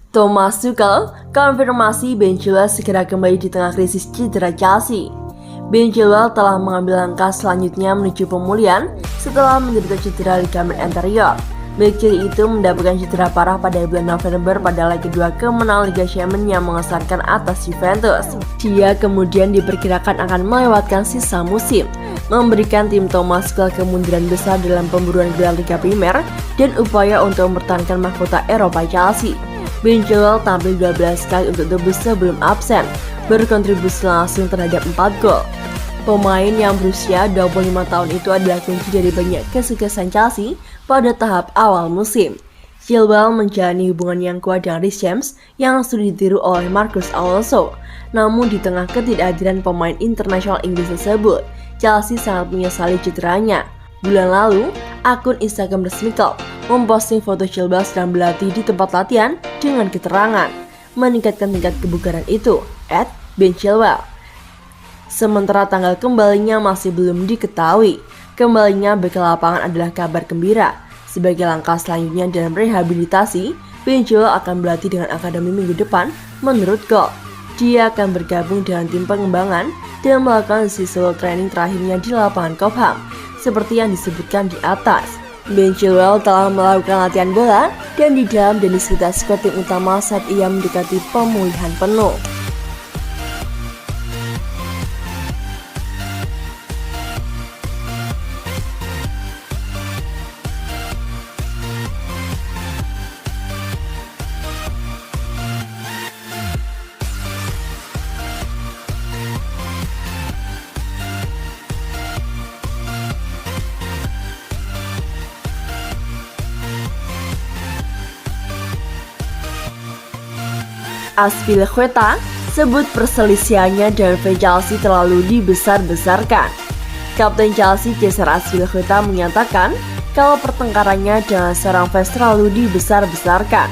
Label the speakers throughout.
Speaker 1: Thomas Tuchel konfirmasi Ben Chilwell segera kembali di tengah krisis cedera Chelsea. Ben Chilwell telah mengambil langkah selanjutnya menuju pemulihan setelah menderita cedera ligamen anterior. Bek kiri itu mendapatkan cedera parah pada bulan November pada leg kedua kemenangan Liga Champions yang mengesankan atas Juventus. Dia kemudian diperkirakan akan melewatkan sisa musim, memberikan tim Thomas Tuchel kemunduran besar dalam pemburuan gelar Liga Primer dan upaya untuk mempertahankan mahkota Eropa Chelsea. Ben Chilwell tampil 12 kali untuk tebus sebelum absen, berkontribusi langsung terhadap 4 gol. Pemain yang berusia 25 tahun itu adalah kunci dari banyak kesuksesan Chelsea pada tahap awal musim. Chilwell menjalani hubungan yang kuat dengan Reece James yang sudah ditiru oleh Marcos Alonso. Namun di tengah ketidakhadiran pemain internasional Inggris tersebut, Chelsea sangat menyesali cederanya. Bulan lalu, akun Instagram resmi klub memposting foto Chilwell sedang berlatih di tempat latihan dengan keterangan meningkatkan tingkat kebugaran itu @benchilwell. Sementara tanggal kembalinya masih belum diketahui. Kembalinya bek ke lapangan adalah kabar gembira. Sebagai langkah selanjutnya dalam rehabilitasi, Ben Chilwell akan berlatih dengan akademi minggu depan menurut Goal. Dia akan bergabung dengan tim pengembangan dan melakukan sesi training terakhirnya di lapangan Cobham, seperti yang disebutkan di atas. Ben Chilwell telah melakukan latihan bola dan di dalam dan di sekitar skuad tim utama saat ia mendekati pemulihan penuh. Azpilicueta sebut perselisihannya dengan fans Chelsea terlalu dibesar-besarkan. Kapten Chelsea Cesar Azpilicueta menyatakan kalau pertengkarannya dengan seorang fans terlalu dibesar-besarkan.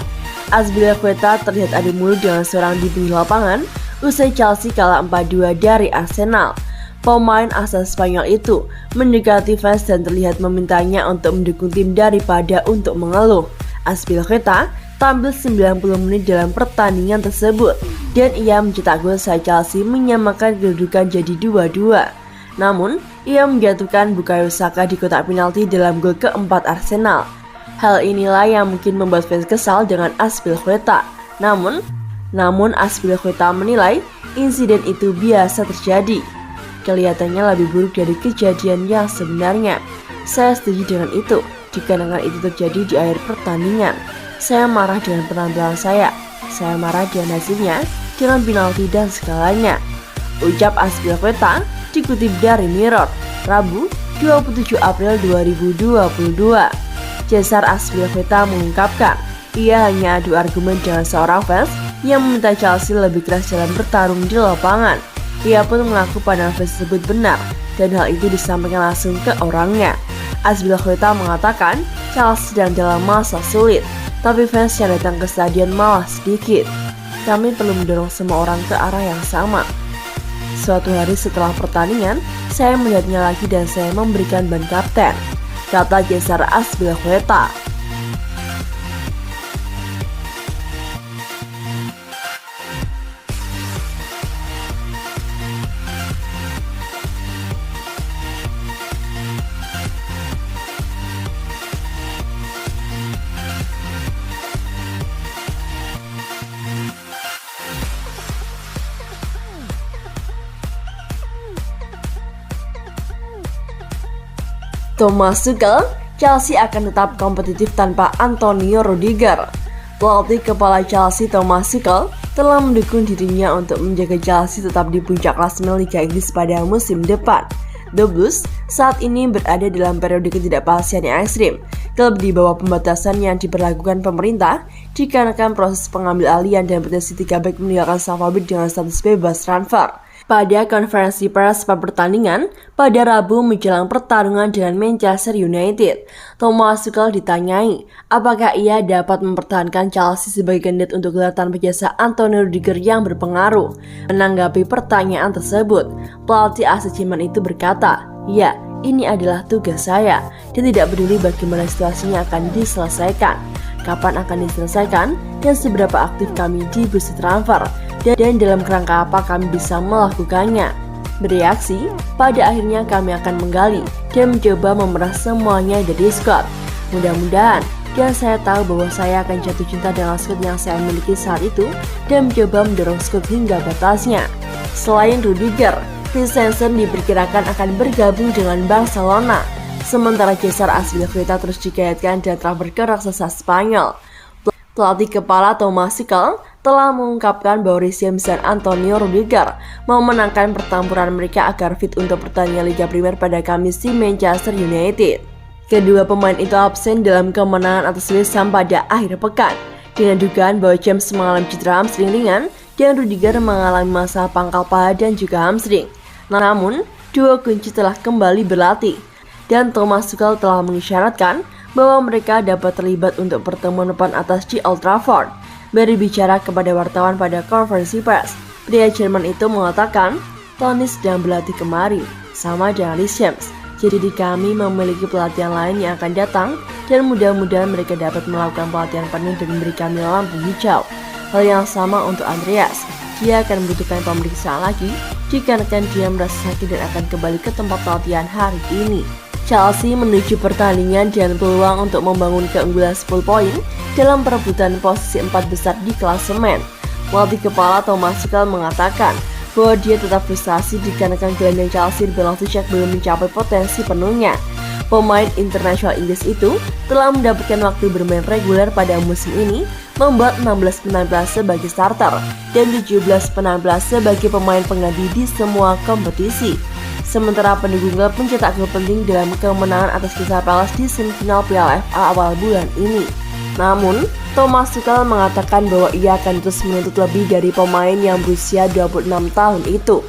Speaker 1: Azpilicueta terlihat adu mulut dengan seorang di pinggir lapangan usai Chelsea kalah 4-2 dari Arsenal. Pemain asal Spanyol itu mendekati fans dan terlihat memintanya untuk mendukung tim daripada untuk mengeluh. Azpilicueta tampil 90 menit dalam pertandingan tersebut dan ia mencetak gol saat Chelsea menyamakan kedudukan jadi 2-2. Namun, ia menjatuhkan Bukayo Saka di kotak penalti dalam gol keempat Arsenal. Hal inilah yang mungkin membuat fans kesal dengan Azpilicueta. Namun Azpilicueta menilai insiden itu biasa terjadi. Kelihatannya lebih buruk dari kejadian yang sebenarnya. Saya setuju dengan itu, dikarenakan itu terjadi di akhir pertandingan. Saya marah dengan penampilan saya marah dengan hasilnya, dengan penalti dan segalanya, ucap Azpilicueta dikutip dari Mirror, Rabu 27 April 2022. Cesar Azpilicueta mengungkapkan, ia hanya adu argumen dengan seorang fans yang meminta Chelsea lebih keras dalam bertarung di lapangan. Ia pun mengaku pandangan fans tersebut benar dan hal itu disampaikan langsung ke orangnya. Azpilicueta mengatakan Chelsea sedang dalam masa sulit, tapi fans yang datang ke stadion malah sedikit. Kami perlu mendorong semua orang ke arah yang sama. Suatu hari setelah pertandingan, saya melihatnya lagi dan saya memberikan ban kapten, kata Cesar Azpilicueta. Thomas Tuchel, Chelsea akan tetap kompetitif tanpa Antonio Rudiger. Pelatih kepala Chelsea Thomas Tuchel telah mendukung dirinya untuk menjaga Chelsea tetap di puncak klasemen Liga Inggris pada musim depan. The Blues saat ini berada dalam periode ketidakpastian yang ekstrim. Klub di bawah pembatasan yang diberlakukan pemerintah dikarenakan proses pengambil alihan dan potensi 3 bek meninggalkan Stamford dengan status bebas transfer. Pada konferensi pers pertandingan pada Rabu menjelang pertarungan dengan Manchester United, Thomas Tuchel ditanyai apakah ia dapat mempertahankan Chelsea sebagai kandidat untuk gelar tanpa jasa Antonio Rudiger yang berpengaruh. Menanggapi pertanyaan tersebut, pelatih asal Jerman itu berkata, "Ya, ini adalah tugas saya dan tidak peduli bagaimana situasinya akan diselesaikan. kapan akan diselesaikan dan seberapa aktif kami di bursa transfer dan dalam kerangka apa kami bisa melakukannya. Bereaksi, pada akhirnya kami akan menggali dan mencoba memerah semuanya dari squad. Mudah-mudahan, dan saya tahu bahwa saya akan jatuh cinta dengan squad yang saya miliki saat itu dan mencoba mendorong squad hingga batasnya. Selain Rudiger, Christensen diperkirakan akan bergabung dengan Barcelona. Sementara Cesar Azpilicueta terus dikaitkan dan transfer ke raksasa Spanyol. Pelatih kepala Thomas Tuchel telah mengungkapkan bahwa Reece James dan Antonio Rudiger mau menangkan pertempuran mereka agar fit untuk pertandingan Liga Primer pada Kamis di Manchester United. Kedua pemain itu absen dalam kemenangan atas West Ham pada akhir pekan, dengan dugaan bahwa James mengalami cedera hamstring ringan dan Rudiger mengalami masalah pangkal paha dan juga hamstring. Namun, dua kunci telah kembali berlatih, dan Thomas Tuchel telah mengisyaratkan bahwa mereka dapat terlibat untuk pertemuan depan atas di Old Trafford. Berbicara kepada wartawan pada konferensi pers, pria Jerman itu mengatakan, Tony sedang berlatih kemarin, sama dengan Reece James. Jadi kami memiliki pelatihan lain yang akan datang, dan mudah-mudahan mereka dapat melakukan pelatihan penuh dan memberi kami lampu hijau. Hal yang sama untuk Andreas, dia akan membutuhkan pemeriksaan lagi dikarenakan dia merasa sakit dan akan kembali ke tempat latihan hari ini. Chelsea menuju pertandingan dan peluang untuk membangun keunggulan 10 poin dalam perebutan posisi 4 besar di klasemen. Pelatih kepala Thomas Tuchel mengatakan bahwa dia tetap frustasi dikarenakan gelandang Chelsea Loftus-Cheek belum mencapai potensi penuhnya. Pemain internasional Inggris itu telah mendapatkan waktu bermain reguler pada musim ini, membuat 16 penampilan sebagai starter dan 17 penampilan sebagai pemain pengganti di semua kompetisi. Sementara pendukung klub mencetak gol penting dalam kemenangan atas Crystal Palace di semifinal Piala FA awal bulan ini. Namun, Thomas Tuchel mengatakan bahwa ia akan terus menuntut lebih dari pemain yang berusia 26 tahun itu.